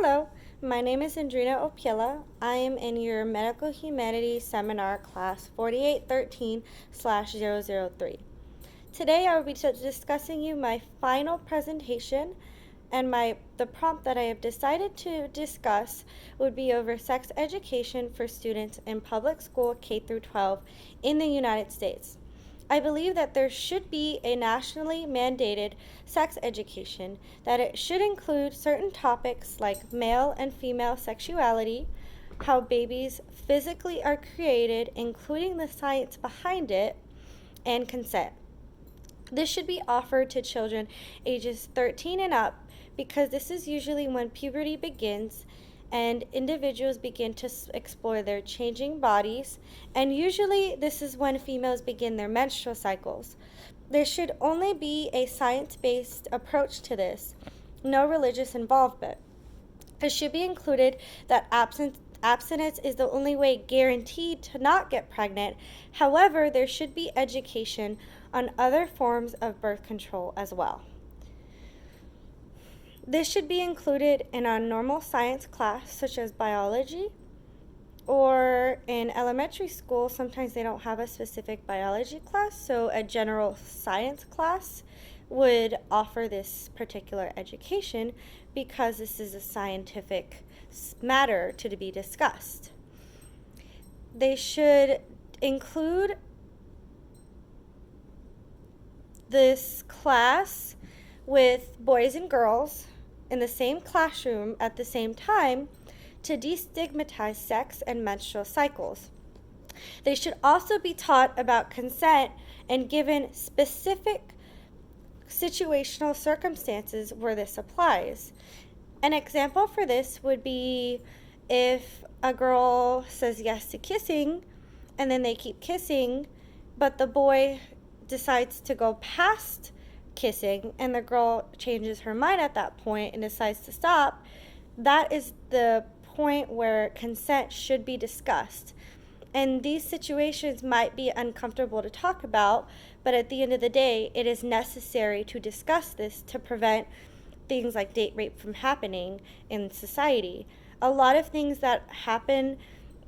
Hello, my name is Andrina Opiela. I am in your Medical Humanities Seminar Class 4813/003. Today I will be discussing you my final presentation, and the prompt that I have decided to discuss would be over sex education for students in public school K through 12 in the United States. I believe that there should be a nationally mandated sex education, that it should include certain topics like male and female sexuality, how babies physically are created, including the science behind it, and consent. This should be offered to children ages 13 and up because this is usually when puberty begins and individuals begin to explore their changing bodies, and usually this is when females begin their menstrual cycles. There should only be a science-based approach to this, no religious involvement. It should be included that abstinence is the only way guaranteed to not get pregnant. However, there should be education on other forms of birth control as well. This should be included in a normal science class, such as biology, or in elementary school, sometimes they don't have a specific biology class, so a general science class would offer this particular education because this is a scientific matter to be discussed. They should include this class with boys and girls in the same classroom at the same time to destigmatize sex and menstrual cycles. They should also be taught about consent and given specific situational circumstances where this applies. An example for this would be if a girl says yes to kissing and then they keep kissing, but the boy decides to go past kissing and the girl changes her mind at that point and decides to stop. That is the point where consent should be discussed. And these situations might be uncomfortable to talk about, but at the end of the day, it is necessary to discuss this to prevent things like date rape from happening in society. A lot of things that happen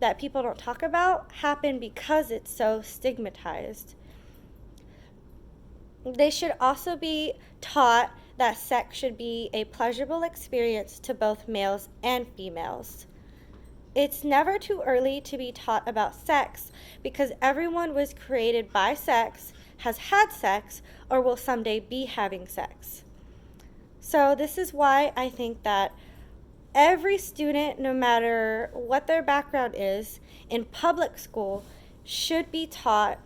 that people don't talk about happen because it's so stigmatized. They should also be taught that sex should be a pleasurable experience to both males and females. It's never too early to be taught about sex because everyone was created by sex, has had sex, or will someday be having sex. So this is why I think that every student, no matter what their background is, in public school should be taught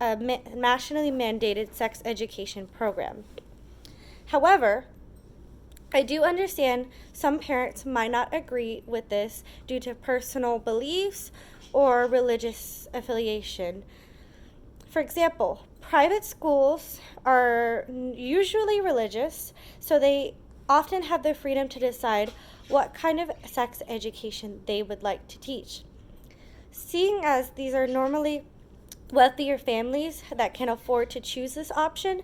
a nationally mandated sex education program. However, I do understand some parents might not agree with this due to personal beliefs or religious affiliation. For example, private schools are usually religious, so they often have the freedom to decide what kind of sex education they would like to teach. Seeing as these are normally wealthier families that can afford to choose this option,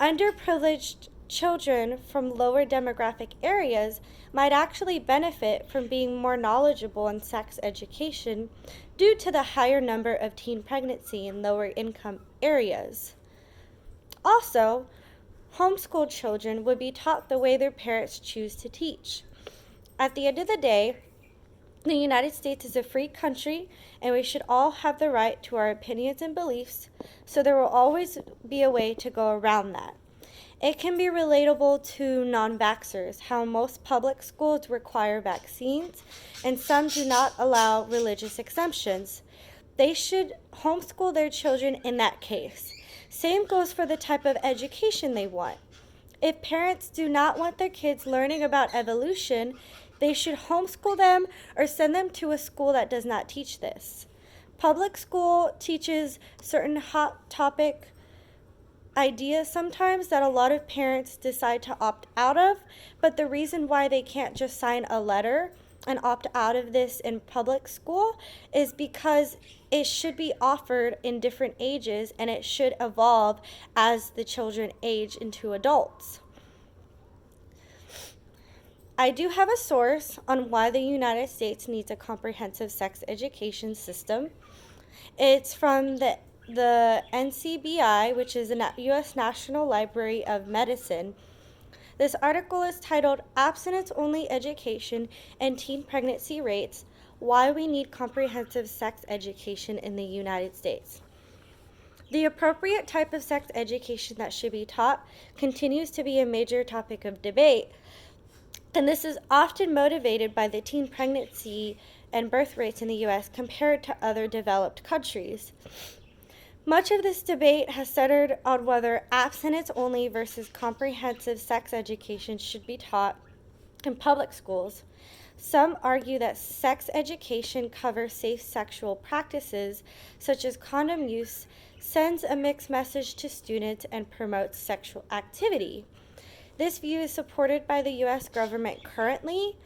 underprivileged children from lower demographic areas might actually benefit from being more knowledgeable in sex education due to the higher number of teen pregnancy in lower income areas. Also, homeschooled children would be taught the way their parents choose to teach. At the end of the day, the United States is a free country, and we should all have the right to our opinions and beliefs, so there will always be a way to go around that. It can be relatable to non-vaxxers, how most public schools require vaccines, and some do not allow religious exemptions. They should homeschool their children in that case. Same goes for the type of education they want. If parents do not want their kids learning about evolution, they should homeschool them or send them to a school that does not teach this. Public school teaches certain hot topic ideas sometimes that a lot of parents decide to opt out of, but the reason why they can't just sign a letter and opt out of this in public school is because it should be offered in different ages and it should evolve as the children age into adults. I do have a source on why the United States needs a comprehensive sex education system. It's from the NCBI, which is the U.S. National Library of Medicine. This article is titled Abstinence Only Education and Teen Pregnancy Rates: Why We Need Comprehensive Sex Education in the United States. The appropriate type of sex education that should be taught continues to be a major topic of debate, and this is often motivated by the teen pregnancy and birth rates in the U.S. compared to other developed countries. Much of this debate has centered on whether abstinence only versus comprehensive sex education should be taught in public schools. Some argue that sex education covers safe sexual practices, such as condom use, sends a mixed message to students, and promotes sexual activity. This view is supported by the U.S. government currently,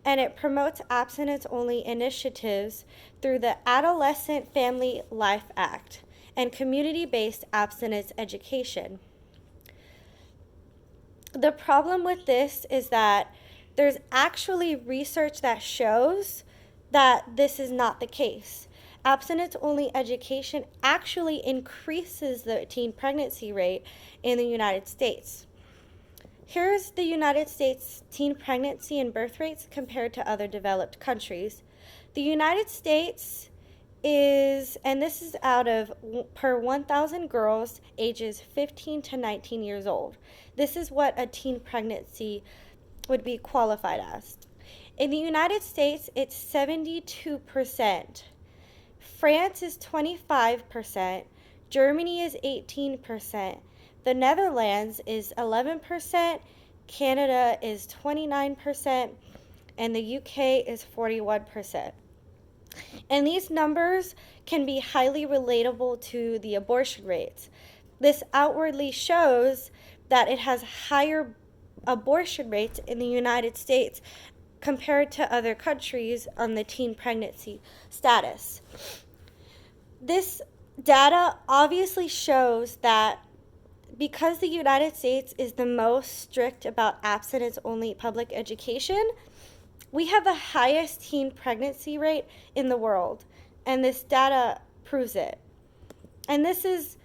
and it promotes abstinence-only initiatives through the Adolescent Family Life Act and community-based abstinence education. The problem with this is that there's actually research that shows that this is not the case. Abstinence-only education actually increases the teen pregnancy rate in the United States. Here's the United States teen pregnancy and birth rates compared to other developed countries. The United States is, and this is out of per 1,000 girls ages 15 to 19 years old. This is what a teen pregnancy would be qualified as. In the United States, it's 72%. France is 25%. Germany is 18%. The Netherlands is 11%. Canada is 29%. And the UK is 41%. And these numbers can be highly relatable to the abortion rates. This outwardly shows that it has higher abortion rates in the United States compared to other countries on the teen pregnancy status. This data obviously shows that because the United States is the most strict about abstinence-only public education, we have the highest teen pregnancy rate in the world, and this data proves it. And this is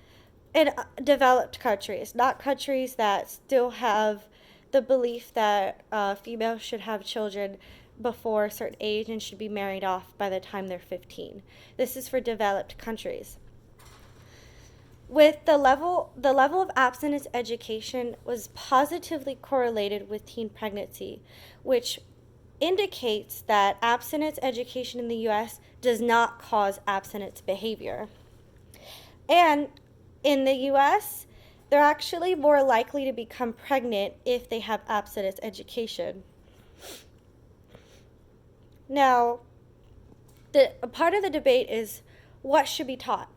in developed countries, not countries that still have the belief that females should have children before a certain age and should be married off by the time they're 15. This is for developed countries. With the level of abstinence education was positively correlated with teen pregnancy, which indicates that abstinence education in the U.S. does not cause abstinence behavior. And in the U.S., they're actually more likely to become pregnant if they have abstinence education. Now, a part of the debate is what should be taught.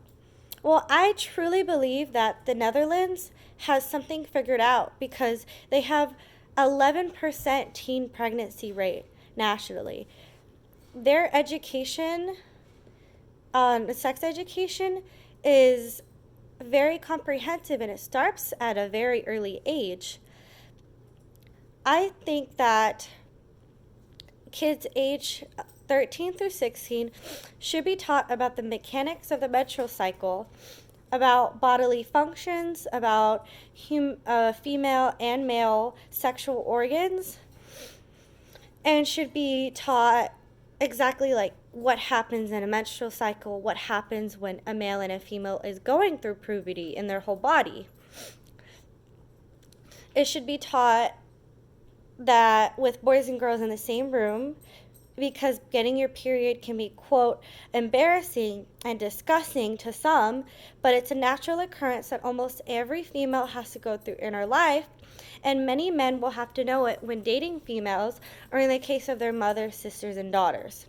Well, I truly believe that the Netherlands has something figured out because they have 11% teen pregnancy rate nationally. Their education, sex education, is very comprehensive and it starts at a very early age. I think that kids age 13 through 16 should be taught about the mechanics of the menstrual cycle, about bodily functions, about female and male sexual organs, and should be taught exactly like what happens in a menstrual cycle, what happens when a male and a female is going through puberty in their whole body. It should be taught that with boys and girls in the same room, because getting your period can be, quote, embarrassing and disgusting to some, but it's a natural occurrence that almost every female has to go through in her life, and many men will have to know it when dating females or in the case of their mothers, sisters, and daughters.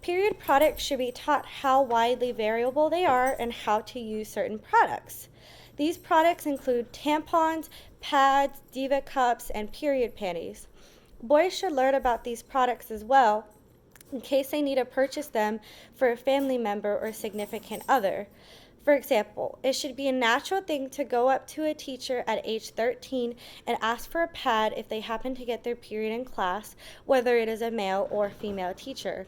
Period products should be taught how widely variable they are and how to use certain products. These products include tampons, pads, diva cups, and period panties. Boys should learn about these products as well in case they need to purchase them for a family member or significant other. For example, it should be a natural thing to go up to a teacher at age 13 and ask for a pad if they happen to get their period in class, whether it is a male or female teacher.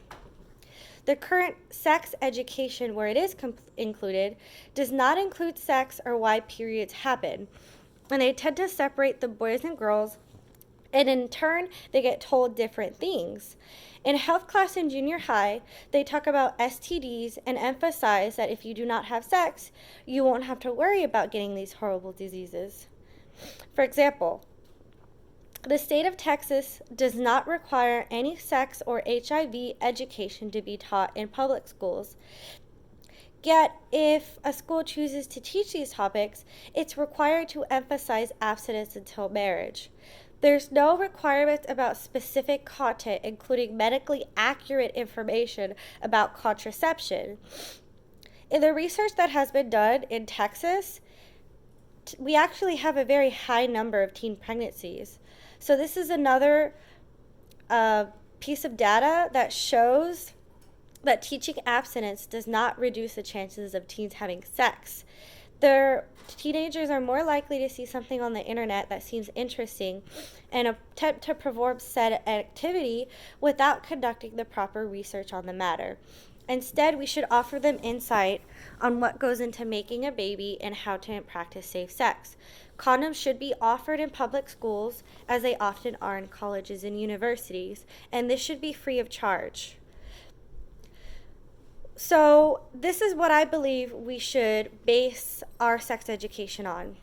The current sex education, where it is included, does not include sex or why periods happen, and they tend to separate the boys and girls, and in turn, they get told different things. In health class in junior high, they talk about STDs and emphasize that if you do not have sex, you won't have to worry about getting these horrible diseases. For example, the state of Texas does not require any sex or HIV education to be taught in public schools. Yet, if a school chooses to teach these topics, it's required to emphasize abstinence until marriage. There's no requirement about specific content, including medically accurate information about contraception. In the research that has been done in Texas, we actually have a very high number of teen pregnancies. So this is another piece of data that shows that teaching abstinence does not reduce the chances of teens having sex. Teenagers are more likely to see something on the internet that seems interesting and attempt to perform said activity without conducting the proper research on the matter. Instead, we should offer them insight on what goes into making a baby and how to practice safe sex. Condoms should be offered in public schools, as they often are in colleges and universities, and this should be free of charge. So this is what I believe we should base our sex education on.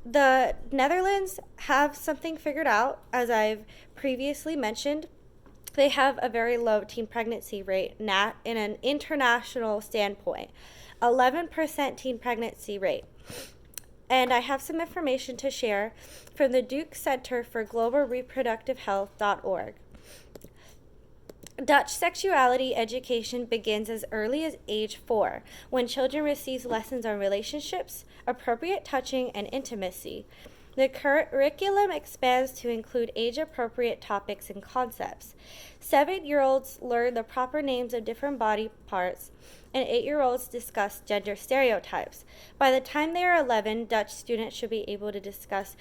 The Netherlands have something figured out, as I've previously mentioned. They have a very low teen pregnancy rate in an international standpoint, 11% teen pregnancy rate. And I have some information to share from the Duke Center for Global Reproductive Health.org. Dutch sexuality education begins as early as age 4, when children receive lessons on relationships, appropriate touching, and intimacy. The curriculum expands to include age-appropriate topics and concepts. 7-year-olds learn the proper names of different body parts, and 8-year-olds discuss gender stereotypes. By the time they are 11, Dutch students should be able to discuss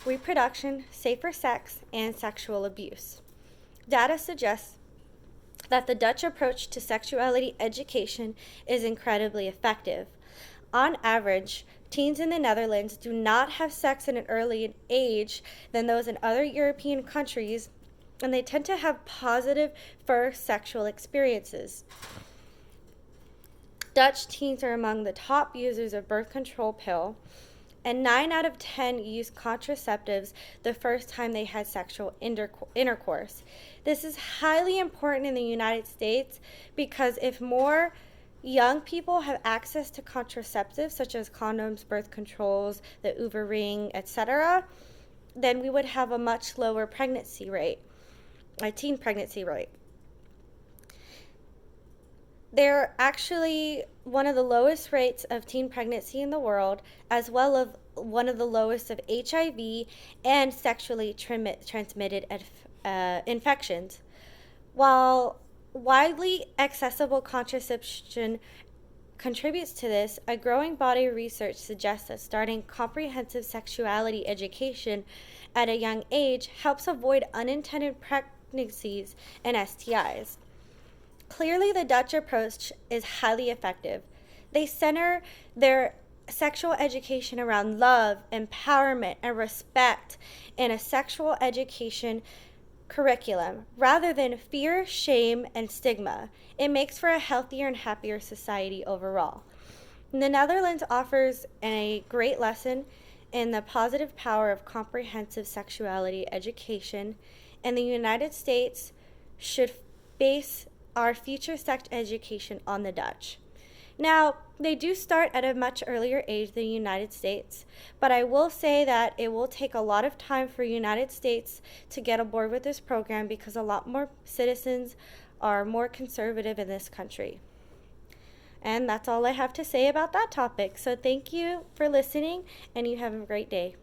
reproduction, safer sex, and sexual abuse. Data suggests that the Dutch approach to sexuality education is incredibly effective. On average, teens in the Netherlands do not have sex at an earlier age than those in other European countries, and they tend to have positive first sexual experiences. Dutch teens are among the top users of birth control pill, and 9 out of 10 use contraceptives the first time they had sexual intercourse. This is highly important in the United States because if more young people have access to contraceptives such as condoms, birth controls, the Uva ring, etc., then we would have a much lower pregnancy rate, a teen pregnancy rate. They're actually one of the lowest rates of teen pregnancy in the world, as well as one of the lowest of HIV and sexually transmitted infections. While widely accessible contraception contributes to this, a growing body of research suggests that starting comprehensive sexuality education at a young age helps avoid unintended pregnancies and STIs. Clearly, the Dutch approach is highly effective. They center their sexual education around love, empowerment, and respect in a sexual education curriculum rather than fear, shame, and stigma. It makes for a healthier and happier society overall. The Netherlands offers a great lesson in the positive power of comprehensive sexuality education, and the United States should base our future sex education on the Dutch. Now, they do start at a much earlier age than the United States, but I will say that it will take a lot of time for the United States to get aboard with this program because a lot more citizens are more conservative in this country. And that's all I have to say about that topic. So thank you for listening, and you have a great day.